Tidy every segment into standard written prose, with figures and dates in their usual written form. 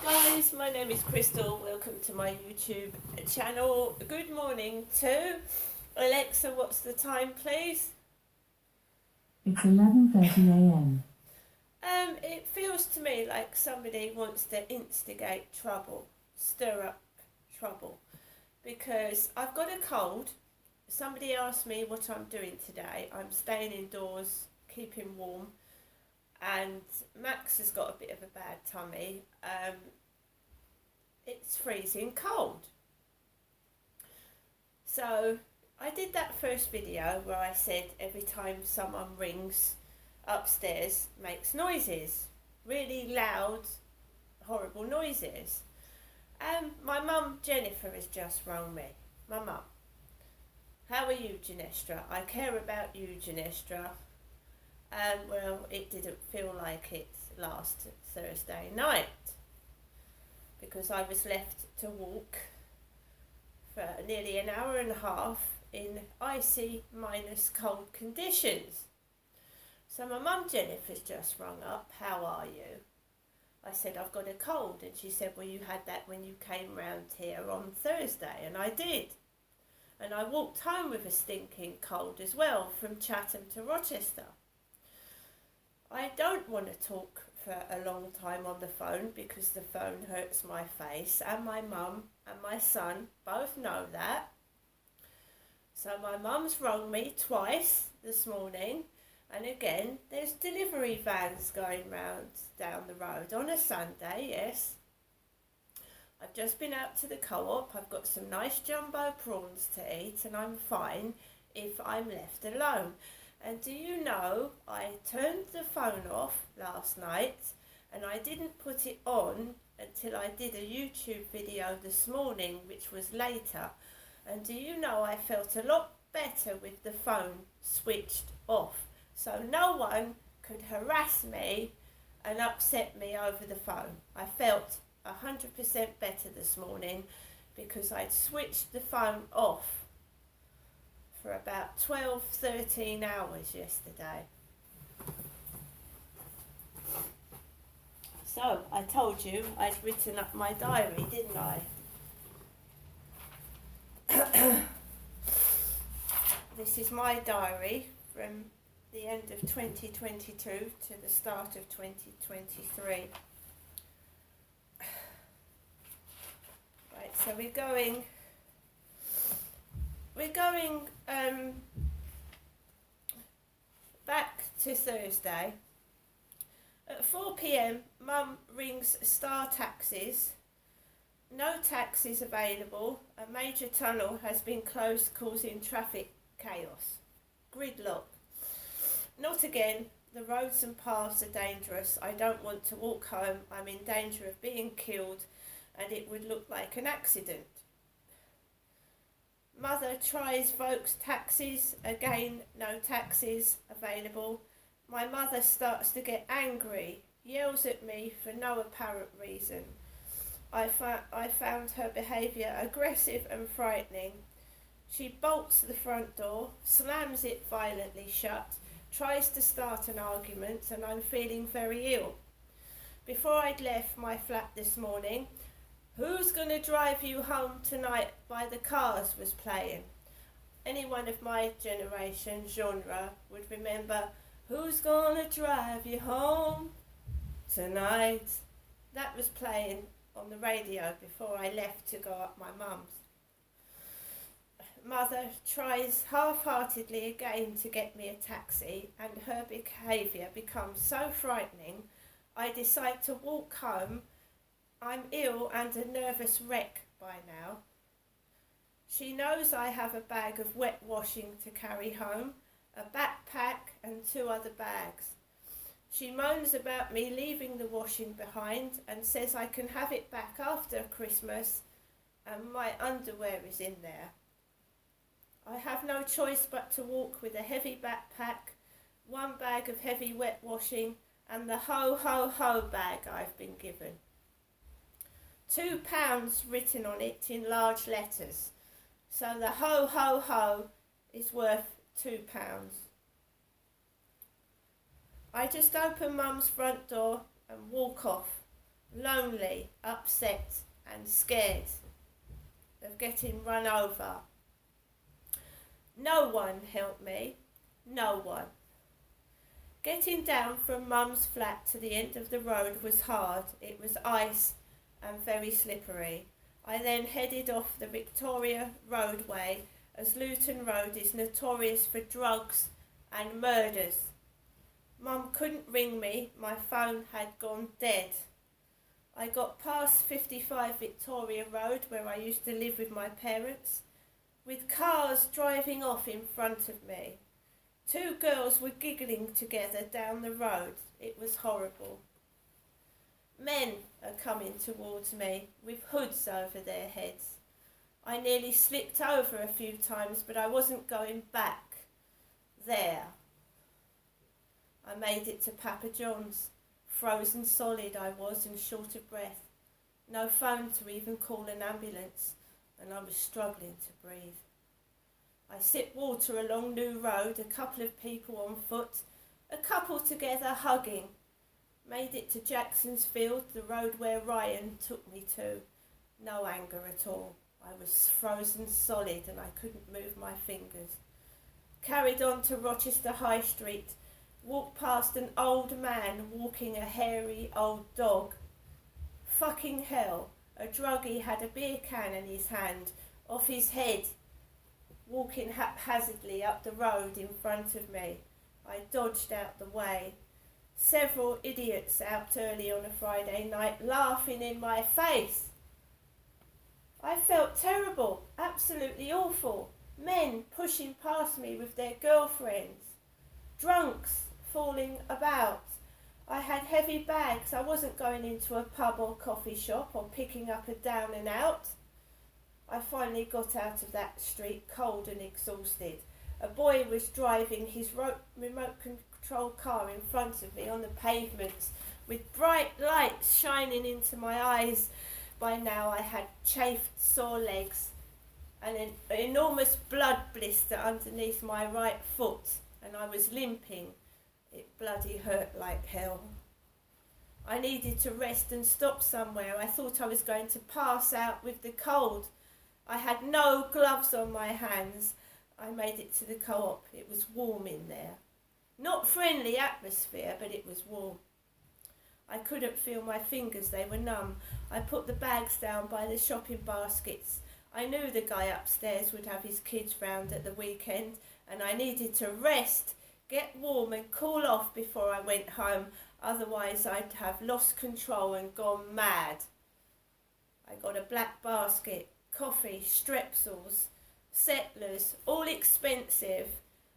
Guys, my name is Crystal. Welcome to my YouTube channel. Good morning to Alexa. What's the time, please? It's 11:30 a.m. It feels to me like somebody wants to instigate trouble, stir up trouble, because I've got a cold. Somebody asked me what I'm doing today. I'm staying indoors, keeping warm, and Max has got a bit of a bad tummy. It's freezing cold. So I did that first video where I said every time someone rings upstairs makes noises, really loud, horrible noises. My mum Jennifer has just rung me. My mum. How are you, Genestra? I care about you, Genestra. Well, it didn't feel like it last Thursday night because I was left to walk for nearly an hour and a half in icy minus cold conditions. So my mum Jennifer's just rung up. How are you? I said, I've got a cold. And she said, well, you had that when you came round here on Thursday. And I did. And I walked home with a stinking cold as well from Chatham to Rochester. I don't want to talk for a long time on the phone because the phone hurts my face, and my mum and my son both know that. So my mum's rung me twice this morning, and again there's delivery vans going round down the road on a Sunday, yes. I've just been out to the co-op. I've got some nice jumbo prawns to eat, and I'm fine if I'm left alone. And do you know, I turned the phone off last night and I didn't put it on until I did a YouTube video this morning, which was later. And do you know, I felt a lot better with the phone switched off. So no one could harass me and upset me over the phone. I felt 100% better this morning because I'd switched the phone off for about 12-13 hours yesterday. So I told you I'd written up my diary, didn't I? This is my diary from the end of 2022 to the start of 2023. Right, so we're going back to Thursday. At 4 p.m, Mum rings Star Taxis. No taxis available. A major tunnel has been closed, causing traffic chaos. Gridlock. Not again. The roads and paths are dangerous. I don't want to walk home. I'm in danger of being killed, and it would look like an accident. Mother tries Vokes taxis. Again, no taxis available. My mother starts to get angry, yells at me for no apparent reason. I found her behaviour aggressive and frightening. She bolts the front door, slams it violently shut, tries to start an argument, and I'm feeling very ill. Before I'd left my flat this morning, Who's Gonna Drive You Home Tonight by the Cars was playing. Anyone of my generation genre would remember Who's Gonna Drive You Home Tonight. That was playing on the radio before I left to go up my mum's. Mother tries half-heartedly again to get me a taxi, and her behaviour becomes so frightening I decide to walk home. I'm ill and a nervous wreck by now. She knows I have a bag of wet washing to carry home, a backpack and 2 other bags. She moans about me leaving the washing behind and says I can have it back after Christmas, and my underwear is in there. I have no choice but to walk with a heavy backpack, 1 bag of heavy wet washing, and the ho ho ho bag I've been given. £2 written on it in large letters. So the ho ho ho is worth £2. I just open Mum's front door and walk off. lonely, upset and scared of getting run over. No one helped me, no one. Getting down from Mum's flat to the end of the road was hard. It was ice and very slippery. I then headed off the Victoria roadway, as Luton Road is notorious for drugs and murders. Mum couldn't ring me, my phone had gone dead. I got past 55 Victoria Road, where I used to live with my parents, with cars driving off in front of me. Two girls were giggling together down the road. It was horrible. Men are coming towards me with hoods over their heads. I nearly slipped over a few times, but I wasn't going back there. I made it to Papa John's. Frozen solid I was and short of breath. No phone to even call an ambulance, and I was struggling to breathe. I sipped water along New Road, a couple of people on foot, a couple together hugging. Made it to Jackson's Field, the road where Ryan took me to. No anger at all. I was frozen solid and I couldn't move my fingers. Carried on to Rochester High Street. Walked past an old man walking a hairy old dog. Fucking hell. A druggie had a beer can in his hand, off his head, walking haphazardly up the road in front of me. I dodged out the way. Several idiots out early on a Friday night laughing in my face. I felt terrible, absolutely awful. Men pushing past me with their girlfriends. Drunks falling about. I had heavy bags. I wasn't going into a pub or coffee shop or picking up a down and out. I finally got out of that street, cold and exhausted. A boy was driving his remote control car in front of me on the pavements with bright lights shining into my eyes. By now I had chafed, sore legs and an enormous blood blister underneath my right foot, and I was limping. It bloody hurt like hell. I needed to rest and stop somewhere. I thought I was going to pass out with the cold. I had no gloves on my hands. I made it to the Co-op. It was warm in there. Not friendly atmosphere, but it was warm. I couldn't feel my fingers, they were numb. I put the bags down by the shopping baskets. I knew the guy upstairs would have his kids round at the weekend, and I needed to rest, get warm and cool off before I went home, otherwise I'd have lost control and gone mad. I got a black basket, coffee, strepsils, settlers, all expensive,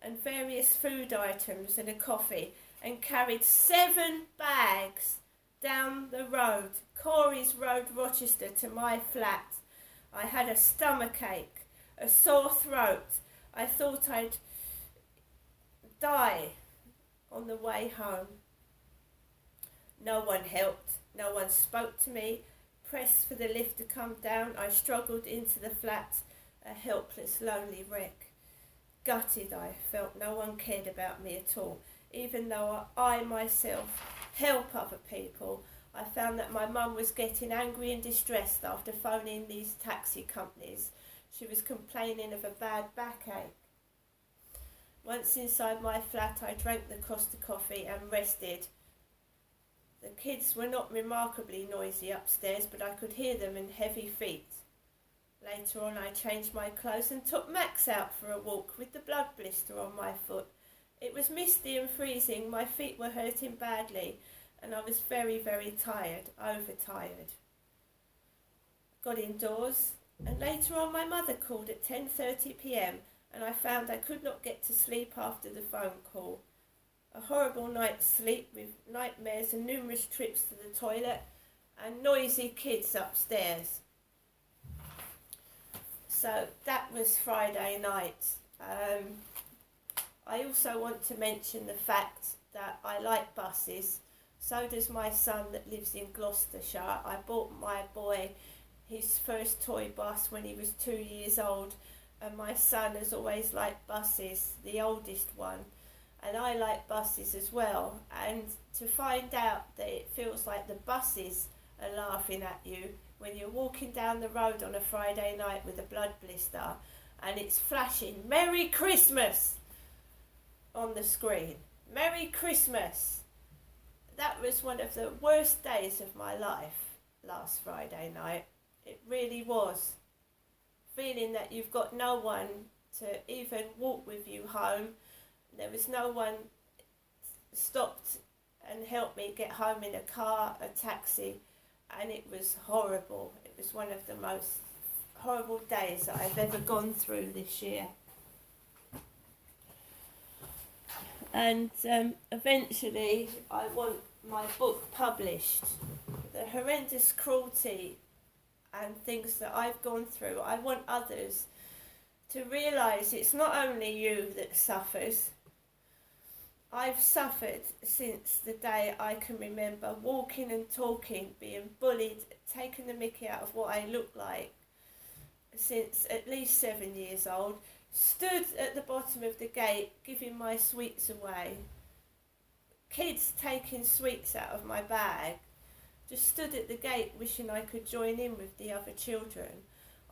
and various food items and a coffee, and carried 7 bags down the road, Corey's Road, Rochester, to my flat. I had a stomachache, a sore throat. I thought I'd die on the way home. No one helped. No one spoke to me. Pressed for the lift to come down, I struggled into the flat, a helpless, lonely wreck. Gutted I felt no one cared about me at all. Even though I myself help other people, I found that my mum was getting angry and distressed after phoning these taxi companies. She was complaining of a bad backache. Once inside my flat, I drank the Costa coffee and rested. The kids were not remarkably noisy upstairs, but I could hear them in heavy feet. Later on, I changed my clothes and took Max out for a walk with the blood blister on my foot. It was misty and freezing, my feet were hurting badly, and I was very, very tired, overtired. Got indoors, and later on my mother called at 10:30 p.m, and I found I could not get to sleep after the phone call. A horrible night's sleep with nightmares and numerous trips to the toilet and noisy kids upstairs. So that was Friday night. I also want to mention the fact that I like buses. So does my son that lives in Gloucestershire. I bought my boy his first toy bus when he was 2 years old, and my son has always liked buses, the oldest one, and I like buses as well. And to find out that it feels like the buses are laughing at you when you're walking down the road on a Friday night with a blood blister and it's flashing Merry Christmas on the screen. Merry Christmas. That was one of the worst days of my life last Friday night. It really was. Feeling that you've got no one to even walk with you home. There was no one stopped and helped me get home in a car, a taxi, and it was horrible. It was one of the most horrible days that I've ever gone through this year. And eventually I want my book published. The horrendous cruelty and things that I've gone through, I want others to realise it's not only you that suffers. I've suffered since the day I can remember, walking and talking, being bullied, taking the mickey out of what I look like, since at least 7 years old, stood at the bottom of the gate giving my sweets away, kids taking sweets out of my bag, just stood at the gate wishing I could join in with the other children.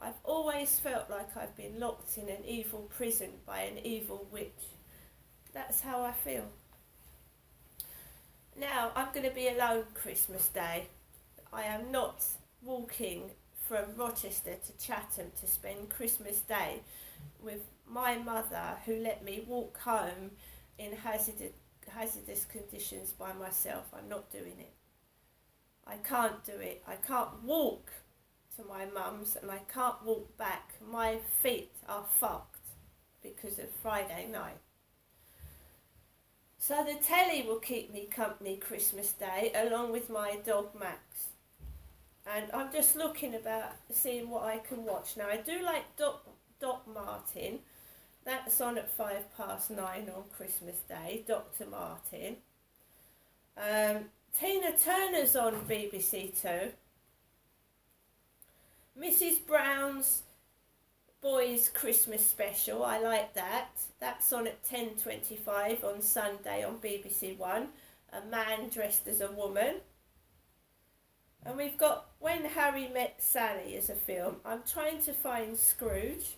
I've always felt like I've been locked in an evil prison by an evil witch. That's how I feel. Now, I'm going to be alone Christmas Day. I am not walking from Rochester to Chatham to spend Christmas Day with my mother, who let me walk home in hazardous conditions by myself. I'm not doing it. I can't do it. I can't walk to my mum's and I can't walk back. My feet are fucked because of Friday night. So the telly will keep me company Christmas Day, along with my dog Max. And I'm just looking about seeing what I can watch. Now I do like Doc Martin. That's on at 9:05 on Christmas Day, Dr. Martin. Tina Turner's on BBC Two. Mrs. Brown's Boys Christmas Special, I like that. That's on at 10:25 on Sunday on BBC One. A man dressed as a woman. And we've got When Harry Met Sally as a film. I'm trying to find Scrooge.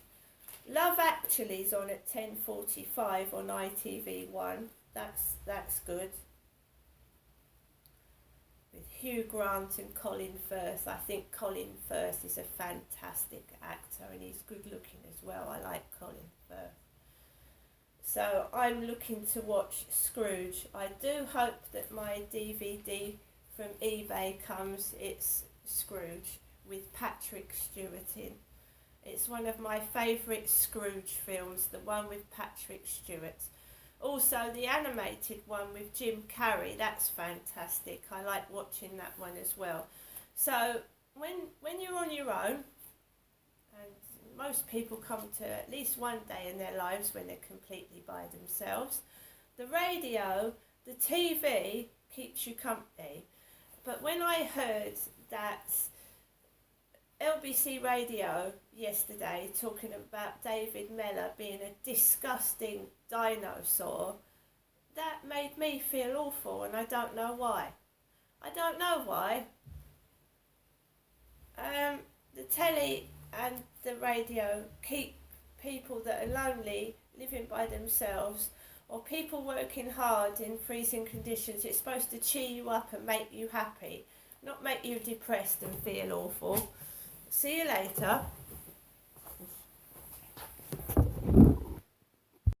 Love Actually's on at 10:45 on ITV1. That's good. With Hugh Grant and Colin Firth. I think Colin Firth is a fantastic actor and he's good looking as well. I like Colin Firth. So I'm looking to watch Scrooge. I do hope that my DVD from eBay comes. It's Scrooge with Patrick Stewart in. It's one of my favourite Scrooge films, the one with Patrick Stewart. Also, the animated one with Jim Carrey, that's fantastic. I like watching that one as well. So, when you're on your own, and most people come to at least one day in their lives when they're completely by themselves, the radio, the TV keeps you company. But when I heard that LBC Radio yesterday talking about David Mellor being a disgusting dinosaur, that made me feel awful, and I don't know why. I don't know why. The telly and the radio keep people that are lonely, living by themselves, or people working hard in freezing conditions. It's supposed to cheer you up and make you happy, not make you depressed and feel awful. See you later.